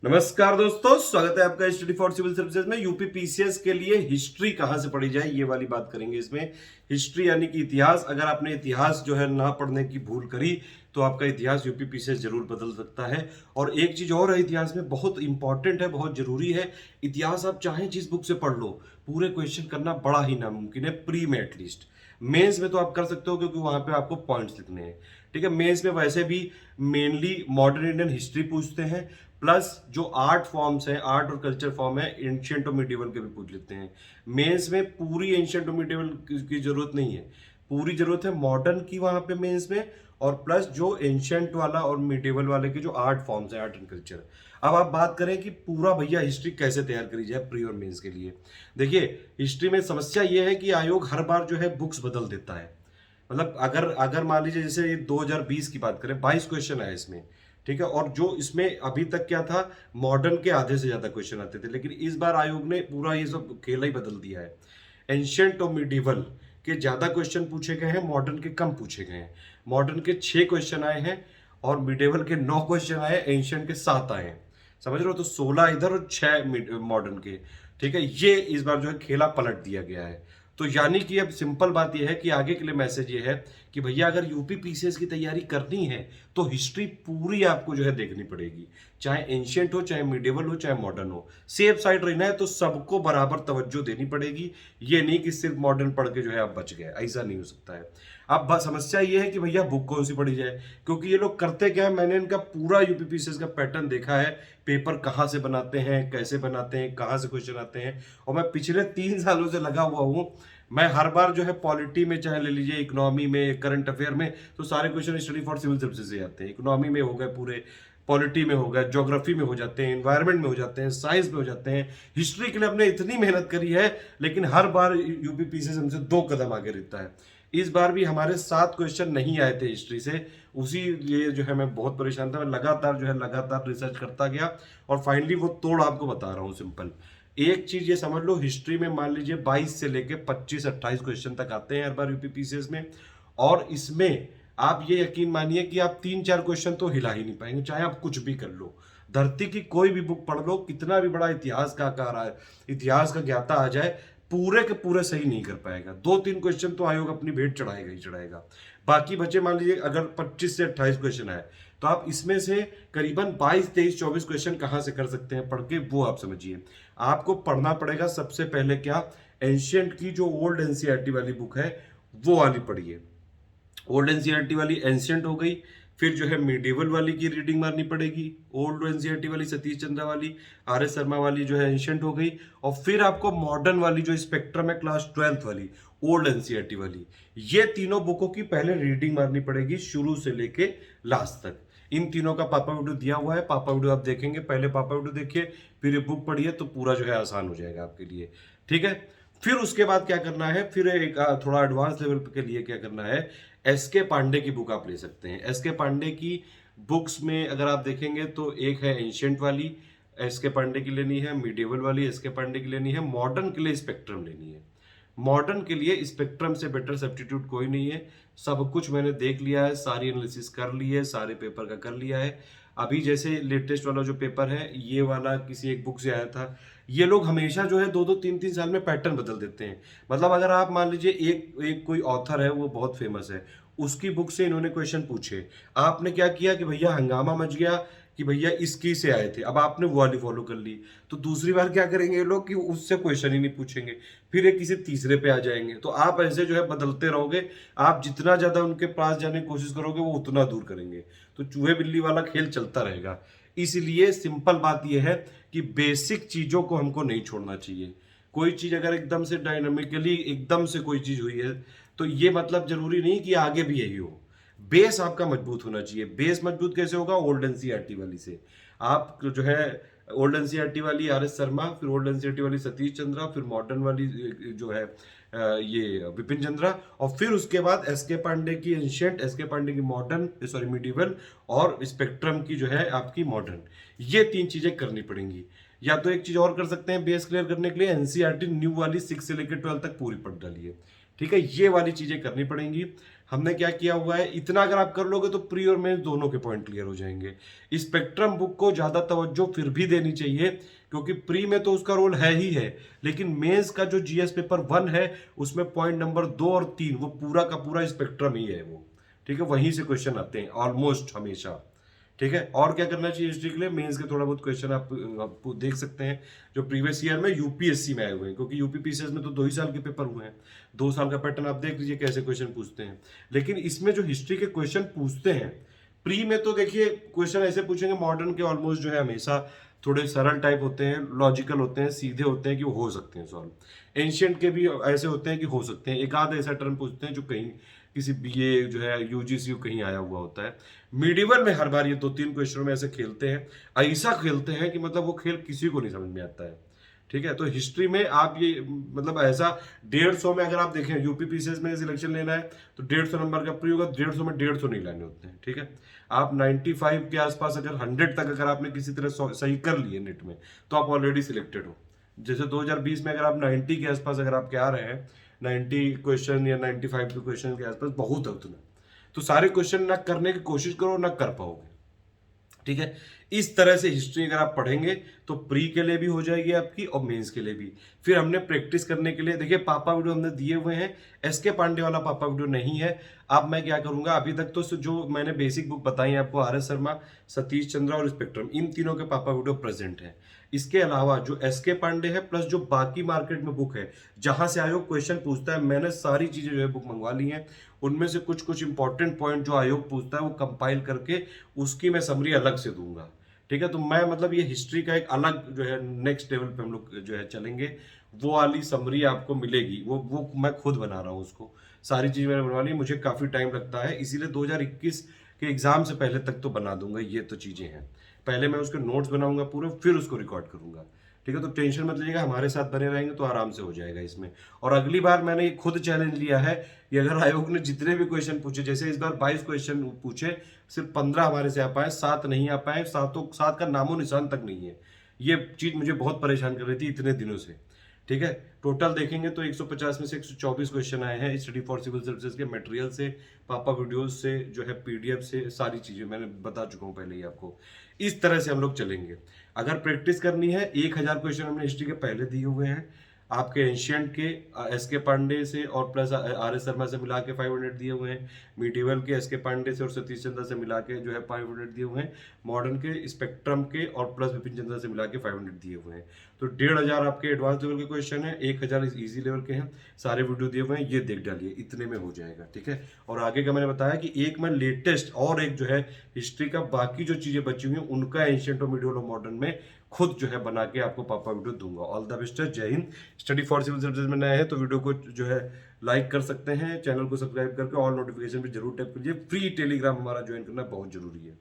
नमस्कार दोस्तों, स्वागत है आपका स्टडी फॉर सिविल सर्विसेज में। यूपी पीसीएस के लिए हिस्ट्री कहां से पढ़ी जाए ये वाली बात करेंगे इसमें। हिस्ट्री यानी कि इतिहास। अगर आपने इतिहास जो है ना पढ़ने की भूल करी तो आपका इतिहास यूपी पीसीएस जरूर बदल सकता है। और एक चीज और है, इतिहास में बहुत इंपॉर्टेंट है, बहुत जरूरी है। इतिहास आप चाहें जिस बुक से पढ़ लो, पूरे क्वेश्चन करना बड़ा ही नामुमकिन है प्री में एटलीस्ट। मेंस में तो आप कर सकते हो क्योंकि वहां पे आपको पॉइंट्स लिखने हैं। ठीक है, मेंस में वैसे भी मेनली मॉडर्न इंडियन हिस्ट्री पूछते हैं, प्लस जो आर्ट फॉर्म्स हैं, आर्ट और कल्चर फॉर्म है, एंशियंट और मिडिवल के भी पूछ लेते हैं। मेंस में पूरी एंशियंट और मिडिवल की जरूरत नहीं है, पूरी जरूरत है मॉडर्न की वहां पे मेंस में, और प्लस जो एंशियंट वाला और मिडिवल वाले के जो आर्ट फॉर्म्स है, आर्ट एंड कल्चर। अब आप बात करें कि पूरा भैया हिस्ट्री कैसे तैयार करी जाए प्री और मेंस के लिए। देखिए, हिस्ट्री में समस्या यह है कि आयोग हर बार जो है बुक्स बदल देता है। मतलब अगर अगर मान लीजिए जैसे ये 2020 की बात करें, 22 क्वेश्चन आए इसमें। ठीक है, और जो इसमें अभी तक क्या था, मॉडर्न के आधे से ज्यादा क्वेश्चन आते थे, लेकिन इस बार आयोग ने पूरा ये सब खेला ही बदल दिया है। एंशियंट और मिडिवल के ज्यादा क्वेश्चन पूछे गए हैं, मॉडर्न के कम पूछे गए हैं। मॉडर्न के 6 क्वेश्चन आए हैं और मिडिवल के 9 क्वेश्चन आए, एंशियंट के 7 आए हैं। समझ रहे हो, तो 16 इधर और 6 मॉडर्न के। ठीक है, ये इस बार जो है खेला पलट दिया गया है। तो यानी कि अब सिंपल बात यह है कि आगे के लिए मैसेज ये है कि भैया अगर यूपी पीसीएस की तैयारी करनी है तो हिस्ट्री पूरी आपको जो है देखनी पड़ेगी, चाहे एंशियंट हो, चाहे मिडिवल हो, चाहे मॉडर्न हो। सेफ साइड रहना है तो सबको बराबर तवज्जो देनी पड़ेगी। ये नहीं कि सिर्फ मॉडर्न पढ़ के जो है आप बच गए, ऐसा नहीं हो सकता है। अब समस्या ये है कि भैया बुक कौन सी पढ़ी जाए, क्योंकि ये लोग करते क्या है, मैंने इनका पूरा यूपी पीसीएस का पैटर्न देखा है। पेपर कहाँ से बनाते हैं, कैसे बनाते हैं, कहाँ से क्वेश्चन आते हैं, और मैं पिछले 3 सालों से लगा हुआ हूँ। मैं हर बार जो है पॉलिटी में, चाहे ले लीजिए इकोनॉमी में, करंट अफेयर में, तो सारे question study for civil services से आते हैं। इकोनॉमी में हो गए पूरे, पॉलिटी में हो गए, ज्योग्राफी में हो जाते हैं, एनवायरनमेंट में हो जाते हैं, साइंस में हो जाते हैं। हिस्ट्री के लिए हमने इतनी मेहनत करी है, लेकिन हर बार यूपी पीसीएस हमसे 2 कदम आगे रहता है। इस बार भी हमारे 7 क्वेश्चन नहीं आए थे हिस्ट्री से, उसी लिए जो है मैं बहुत परेशान था। मैं लगातार रिसर्च करता गया और फाइनली वो तोड़ आपको बता रहा हूँ सिंपल। एक चीज ये समझ लो, हिस्ट्री में मान लीजिए 22 से लेके 25-28 क्वेश्चन तक आते हैं हर बार यूपी पीसीएस में। और इसमें आप ये यकीन मानिए कि आप 3-4 क्वेश्चन तो हिला ही नहीं पाएंगे, चाहे आप कुछ भी कर लो। धरती की कोई भी बुक पढ़ लो, कितना भी बड़ा इतिहास का आकार आए, इतिहास का ज्ञाता आ जाए, पूरे के पूरे सही नहीं कर पाएगा। 2-3 क्वेश्चन तो आयोग अपनी भेंट चढ़ाएगा ही चढ़ाएगा। बाकी बचे मान लीजिए अगर 25 से 28 क्वेश्चन आए, तो आप इसमें से करीबन 22-23-24 क्वेश्चन कहां से कर सकते हैं पढ़ के, वो आप समझिए। आपको पढ़ना पड़ेगा सबसे पहले क्या, एंशियंट की जो ओल्ड एनसीईआरटी वाली बुक है वो वाली पढ़िए। ओल्ड एनसीईआरटी वाली एंशियंट हो गई, फिर जो है मिडिवल वाली की रीडिंग मारनी पड़ेगी, ओल्ड एनसीईआरटी वाली सतीश चंद्रा वाली, आर एस शर्मा वाली जो है एंशियंट हो गई, और फिर आपको मॉडर्न वाली जो स्पेक्ट्रम है क्लास 12th वाली, ओल्ड एनसीईआरटी वाली। ये तीनों बुकों की पहले रीडिंग मारनी पड़ेगी शुरू से लेके लास्ट तक। इन तीनों का पापा वीडियो दिया हुआ है, पापा वीडियो आप देखेंगे, पहले पापा वीडियो देखिए, फिर ये बुक पढ़िए, तो पूरा जो है आसान हो जाएगा आपके लिए। ठीक है, फिर उसके बाद क्या करना है, फिर एक थोड़ा एडवांस लेवल के लिए क्या करना है, एस के पांडे की बुक आप ले सकते हैं। एस के पांडे की बुक्स में अगर आप देखेंगे तो एक है एंशियंट वाली, एस के पांडे की लेनी है, मिडिवल वाली एस के पांडे की लेनी है, मॉडर्न के लिए स्पेक्ट्रम लेनी है। मॉडर्न के लिए स्पेक्ट्रम से बेटर सब्स्टिट्यूट कोई नहीं है। सब कुछ मैंने देख लिया है, सारी एनालिसिस कर ली है, सारे पेपर का कर लिया है। अभी जैसे लेटेस्ट वाला जो पेपर है, ये वाला किसी एक बुक से आया था। ये लोग हमेशा जो है 2-2 3-3 साल में पैटर्न बदल देते हैं। मतलब अगर आप मान लीजिए एक एक कोई ऑथर है, वो बहुत फेमस है, उसकी बुक से इन्होंने क्वेश्चन पूछे, आपने क्या किया कि भैया हंगामा मच गया कि भैया इसकी से आए थे, अब आपने वो वाली फॉलो कर ली। तो दूसरी बार क्या करेंगे ये लोग कि उससे क्वेश्चन ही नहीं पूछेंगे, फिर ये किसी तीसरे पे आ जाएंगे। तो आप ऐसे जो है बदलते रहोगे, आप जितना ज्यादा उनके पास जाने की कोशिश करोगे वो उतना दूर करेंगे। तो चूहे बिल्ली वाला खेल चलता रहेगा। इसलिए सिंपल बात यह है कि बेसिक चीजों को हमको नहीं छोड़ना चाहिए। कोई चीज अगर एकदम से डायनामिकली एकदम से कोई चीज हुई है, तो ये मतलब जरूरी नहीं कि आगे भी यही हो। बेस आपका मजबूत होना चाहिए। बेस मजबूत कैसे होगा, ओल्ड एनसीईआरटी वाली से। आप जो है ओल्ड एनसीईआरटी वाली आर एस शर्मा, फिर ओल्ड एनसीईआरटी वाली सतीश चंद्रा, फिर मॉडर्न वाली जो है ये विपिन चंद्रा, और फिर उसके बाद एस के पांडे की एंशियंट, एस के पांडे की मॉडर्न, सॉरी मिडिवल, और स्पेक्ट्रम की जो है आपकी मॉडर्न। ये 3 चीजें करनी पड़ेंगी। या तो एक चीज और कर सकते हैं बेस क्लियर करने के लिए, एनसीईआरटी न्यू वाली 6 से लेकर 12 तक पूरी पढ़ डालिए। ठीक है, ये वाली चीजें करनी पड़ेंगी। हमने क्या किया हुआ है, इतना अगर आप कर लोगे तो प्री और मेंस दोनों के पॉइंट क्लियर हो जाएंगे। स्पेक्ट्रम बुक को ज्यादा तवज्जो फिर भी देनी चाहिए, क्योंकि प्री में तो उसका रोल है ही है, लेकिन मेंस का जो जीएस पेपर 1 है उसमें पॉइंट नंबर 2 और 3 वो पूरा का पूरा स्पेक्ट्रम ही है वो। ठीक है, वहीं से क्वेश्चन आते हैं ऑलमोस्ट हमेशा। ठीक है, और क्या करना चाहिए हिस्ट्री के लिए, मेंस के थोड़ा बहुत क्वेश्चन आप देख सकते हैं जो प्रीवियस ईयर में यूपीएससी में आए हुए हैं, क्योंकि यूपीपीसीएस में तो 2 ही साल के पेपर हुए हैं, 2 साल का पैटर्न आप देख लीजिए कैसे क्वेश्चन पूछते हैं। लेकिन इसमें जो हिस्ट्री के क्वेश्चन पूछते हैं प्री में, तो देखिए क्वेश्चन ऐसे पूछेंगे, मॉडर्न के ऑलमोस्ट जो है हमेशा थोड़े सरल टाइप होते हैं, लॉजिकल होते हैं, सीधे होते हैं कि वो हो सकते हैं सॉल्व। एंशियंट के भी ऐसे होते हैं कि हो सकते हैं, एक आध ऐसा टर्म पूछते हैं जो कहीं किसी बीए जो है यूजीसी कहीं आया हुआ होता है। मीडिवल में हर बार ये 2-3 क्वेश्चनों में ऐसे खेलते हैं, ऐसा खेलते हैं कि मतलब वो खेल किसी को नहीं समझ में आता है। ठीक है, तो हिस्ट्री में आप ये मतलब ऐसा 150 में अगर आप देखें यूपीपीसीएस में सिलेक्शन लेना है तो 150 नंबर का प्री होगा, 150 में 150 नहीं लाने होते हैं। ठीक है, आप 95 के आसपास अगर 100 तक अगर आपने किसी तरह सही कर लिए नेट में तो आप ऑलरेडी सिलेक्टेड हो। जैसे 2020 में अगर आप 90 के आसपास अगर आप क्या आ रहे हैं, 90 क्वेश्चन या 95 के क्वेश्चन के आसपास बहुत है उतना, तो सारे क्वेश्चन ना करने की कोशिश करो ना कर पाओगे। ठीक है, इस तरह से हिस्ट्री अगर आप पढ़ेंगे तो प्री के लिए भी हो जाएगी आपकी और मेंस के लिए भी। फिर हमने प्रैक्टिस करने के लिए देखिए पापा वीडियो हमने दिए हुए हैं, एसके पांडे वाला पापा वीडियो नहीं है। अब मैं क्या करूंगा, अभी तक तो जो मैंने बेसिक बुक बताई है आपको, आर एस शर्मा, सतीश चंद्रा और स्पेक्ट्रम, इन तीनों के पापा वीडियो प्रेजेंट है। इसके अलावा जो एसके पांडे है प्लस जो बाकी मार्केट में बुक है जहां से आयोग क्वेश्चन पूछता है, मैंने सारी चीजें जो है बुक मंगवा ली हैं। उनमें से कुछ कुछ इंपॉर्टेंट पॉइंट जो आयोग पूछता है वो कंपाइल करके उसकी मैं समरी अलग से दूंगा। ठीक है, तो मैं मतलब ये हिस्ट्री का एक अलग जो है नेक्स्ट लेवल पे हम लोग जो है चलेंगे, वो वाली समरी आपको मिलेगी, वो मैं खुद बना रहा हूँ उसको। सारी चीज मैंने बनवा ली, मुझे काफी टाइम लगता है, इसीलिए 2021 के एग्जाम से पहले तक तो बना दूंगा। ये तो चीजें हैं, पहले मैं उसके नोट्स बनाऊंगा पूरे, फिर उसको रिकॉर्ड करूंगा। ठीक है, तो टेंशन मत लीजिएगा, हमारे साथ बने रहेंगे तो आराम से हो जाएगा इसमें। और अगली बार मैंने ये खुद चैलेंज लिया है कि अगर आयोग ने जितने भी क्वेश्चन पूछे, जैसे इस बार 22 क्वेश्चन पूछे, सिर्फ 15 हमारे से आ पाए, 7 नहीं आ पाए, 7 का नामो निशान तक नहीं है। ये चीज मुझे बहुत परेशान कर रही थी इतने दिनों से। ठीक है, टोटल देखेंगे तो 150 में से 124 क्वेश्चन आए हैं स्टडी फॉर सिविल सर्विसेज के मटेरियल से, पापा वीडियोस से, जो है पीडीएफ से, सारी चीजें मैंने बता चुका हूं पहले ही आपको। इस तरह से हम लोग चलेंगे। अगर प्रैक्टिस करनी है, 1000 क्वेश्चन हमने हिस्ट्री के पहले दिए हुए हैं आपके, एंशियंट के एसके पांडे से और प्लस आर एस शर्मा से मिला के 500 दिए हुए हैं, मीडिवल के एसके पांडे से और सतीश चंद्रा से मिला के जो है 500 दिए हुए हैं, मॉडर्न के स्पेक्ट्रम के और प्लस विपिन चंद्रा से मिला के 500 दिए हुए हैं। तो 1500 आपके एडवांस लेवल के क्वेश्चन है, 1000 इजी लेवल के हैं, सारे वीडियो दिए हुए हैं, ये देख डालिए, इतने में हो जाएगा। ठीक है, और आगे का मैंने बताया कि एक मैं लेटेस्ट और एक जो है हिस्ट्री का बाकी जो चीजें बची हुई हैं उनका एंशियंट और मिडिवल और मॉडर्न में खुद जो है बना के आपको पापा वीडियो दूंगा। ऑल द बेस्ट, जय हिंद। स्टडी फॉर सिविल सर्विसेज में नए हैं तो वीडियो को जो है लाइक कर सकते हैं, चैनल को सब्सक्राइब करके ऑल नोटिफिकेशन पे जरूर टैप कीजिए। फ्री टेलीग्राम हमारा ज्वाइन करना बहुत जरूरी है।